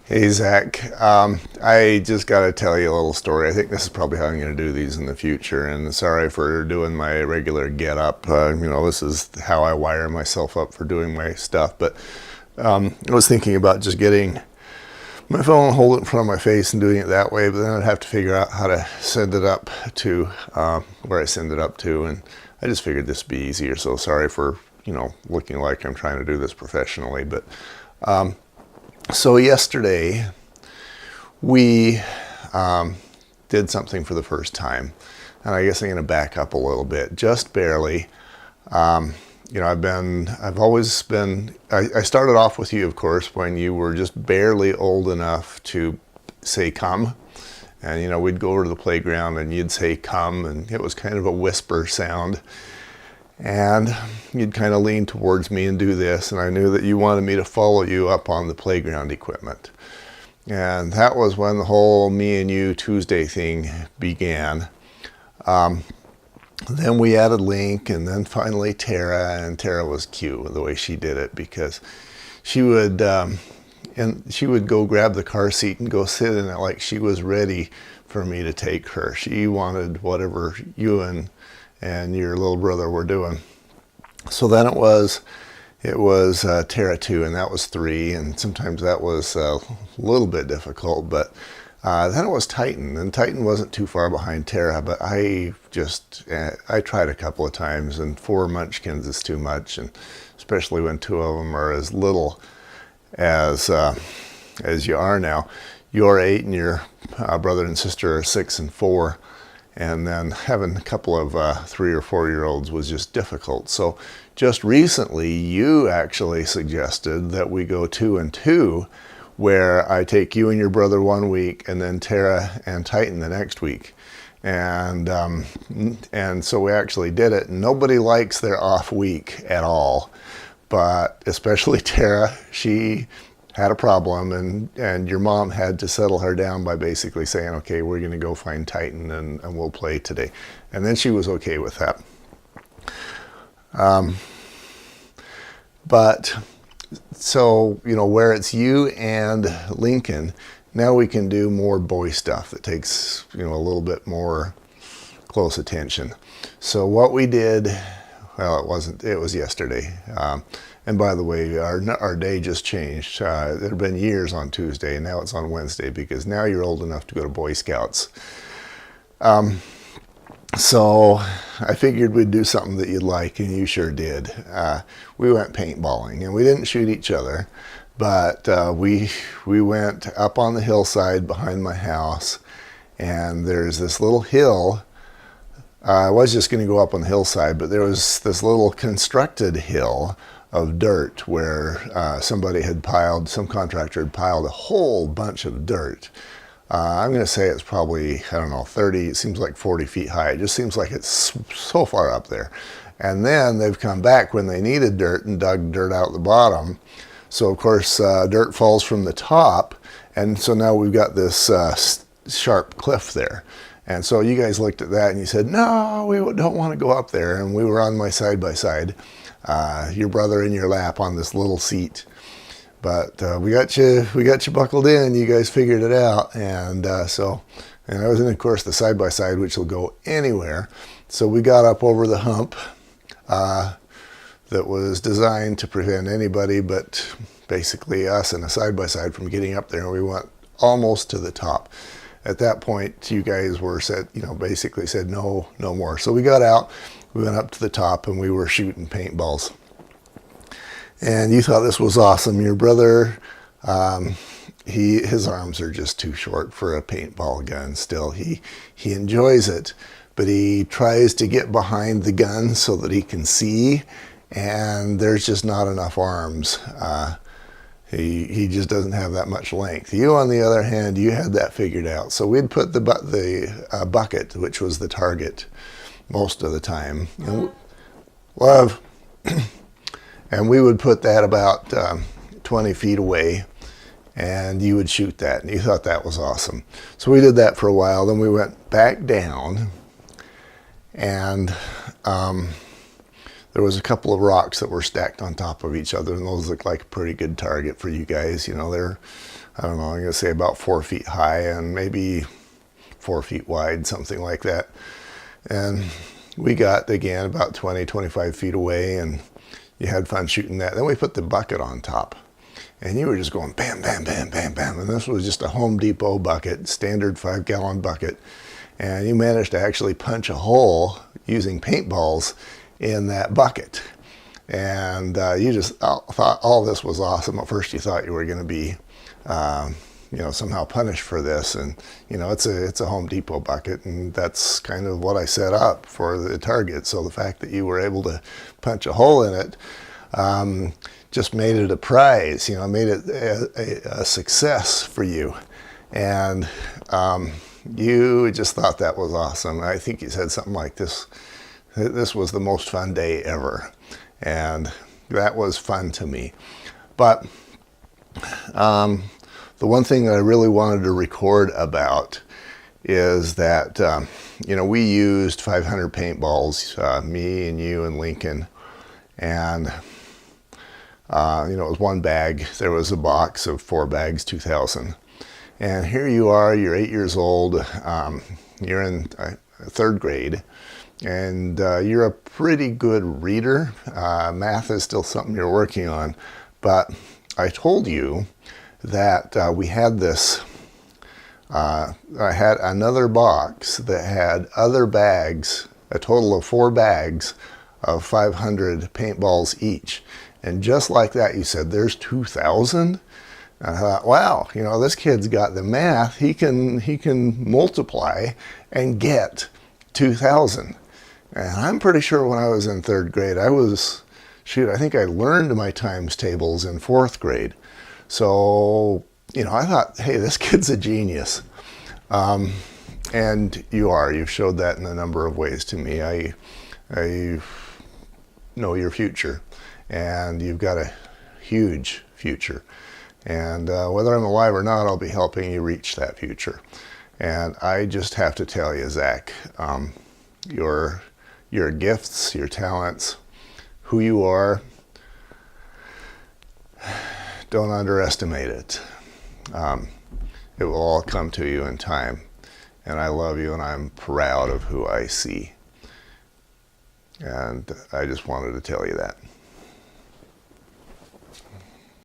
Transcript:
Hey Zach, I just got to tell you a little story. I think this is probably how I'm going to do these in the future. And sorry for doing my regular get up. This is how I wire myself up for doing my stuff. But I was thinking about just getting my phone, hold it in front of my face, and doing it that way. But then I'd have to figure out how to send it up to where I send it up to. And I just figured this would be easier. So sorry for looking like I'm trying to do this professionally, but. So yesterday we did something for the first time, and I guess I'm going to back up a little bit, just barely. I've always been. I started off with you, of course, when you were just barely old enough to say "come," and we'd go over to the playground and you'd say "come," and it was kind of a whisper sound. And you'd kind of lean towards me and do this, and I knew that you wanted me to follow you up on the playground equipment. And that was when the whole me and you Tuesday thing began. Then we added Link, and then finally Tara, and Tara was cute the way she did it, because she would go grab the car seat and go sit in it like she was ready for me to take her. She wanted whatever you and your little brother were doing. So then it was Tara 2, and that was 3, and sometimes that was a little bit difficult, but then it was Titan, and Titan wasn't too far behind Tara, but I tried a couple of times, and 4 munchkins is too much, and especially when 2 of them are as little as you are now. You're 8 and your brother and sister are 6 and 4. And then having a couple of 3 or 4 year olds was just difficult. So just recently, you actually suggested that we go 2 and 2, where I take you and your brother 1 week, and then Tara and Titan the next week. And so we actually did it. Nobody likes their off week at all, but especially Tara. She had a problem, and your mom had to settle her down by basically saying, okay, we're going to go find Titan and we'll play today. And then she was okay with that. But so, where it's you and Lincoln, now we can do more boy stuff that takes, a little bit more close attention. So what we did, well, it was yesterday. And by the way, our day just changed. It had been years on Tuesday, and now it's on Wednesday, because now you're old enough to go to Boy Scouts. So I figured we'd do something that you'd like, and you sure did. We went paintballing, and we didn't shoot each other, but we went up on the hillside behind my house, and there's this little hill. I was just going to go up on the hillside, but there was this little constructed hill of dirt where some contractor had piled a whole bunch of dirt. I'm going to say it's probably, 30, it seems like 40 feet high. It just seems like it's so far up there. And then they've come back when they needed dirt and dug dirt out the bottom. So of course, dirt falls from the top. And so now we've got this sharp cliff there. And so you guys looked at that and you said, no, we don't want to go up there. And we were on my side-by-side. Your brother in your lap on this little seat, but we got you buckled in. You guys figured it out, and I was in, of course, the side by side, which will go anywhere. So we got up over the hump that was designed to prevent anybody, but basically us and a side by side, from getting up there, and we went almost to the top. At that point, you guys were basically said no more. So we got out. We went up to the top, and we were shooting paintballs. And you thought this was awesome. Your brother, his arms are just too short for a paintball gun still. He enjoys it, but he tries to get behind the gun so that he can see, and there's just not enough arms. He just doesn't have that much length. You, on the other hand, you had that figured out. So we'd put the bucket, which was the target, most of the time. And we would put that about 20 feet away, and you would shoot that, and you thought that was awesome. So we did that for a while. Then we went back down, and there was a couple of rocks that were stacked on top of each other, and those looked like a pretty good target for you guys. You know, they're, I don't know, I'm going to say about 4 feet high and maybe 4 feet wide, something like that. And we got, again, about 20, 25 feet away, and you had fun shooting that. Then we put the bucket on top, and you were just going bam, bam, bam, bam, bam. And this was just a Home Depot bucket, standard 5-gallon bucket. And you managed to actually punch a hole using paintballs in that bucket. And you just thought all this was awesome. At first you thought you were going to be, you know, somehow punished for this. And, you know, it's a Home Depot bucket, and that's kind of what I set up for the target. So the fact that you were able to punch a hole in it just made it a prize, you know, made it a success for you. And you just thought that was awesome. I think you said something like this was the most fun day ever. And that was fun to me. But the one thing that I really wanted to record about is that, you know, we used 500 paintballs, me and you and Lincoln. And, you know, it was one bag. There was a box of 4 bags, 2,000. And here you are, you're 8 years old, you're in 3rd grade, and you're a pretty good reader. Math is still something you're working on, but I told you that we had this, I had another box that had other bags, a total of 4 bags of 500 paintballs each. And just like that, you said, there's 2,000? I thought, wow, you know, this kid's got the math. He can multiply and get 2,000. And I'm pretty sure when I was in 3rd grade, I think I learned my times tables in 4th grade. So, you know, I thought, hey, this kid's a genius. And you are. You've showed that in a number of ways to me. I know your future, and you've got a huge future. And whether I'm alive or not, I'll be helping you reach that future. And I just have to tell you, Zach, your gifts, your talents, who you are, don't underestimate it. It will all come to you in time. And I love you, and I'm proud of who I see. And I just wanted to tell you that.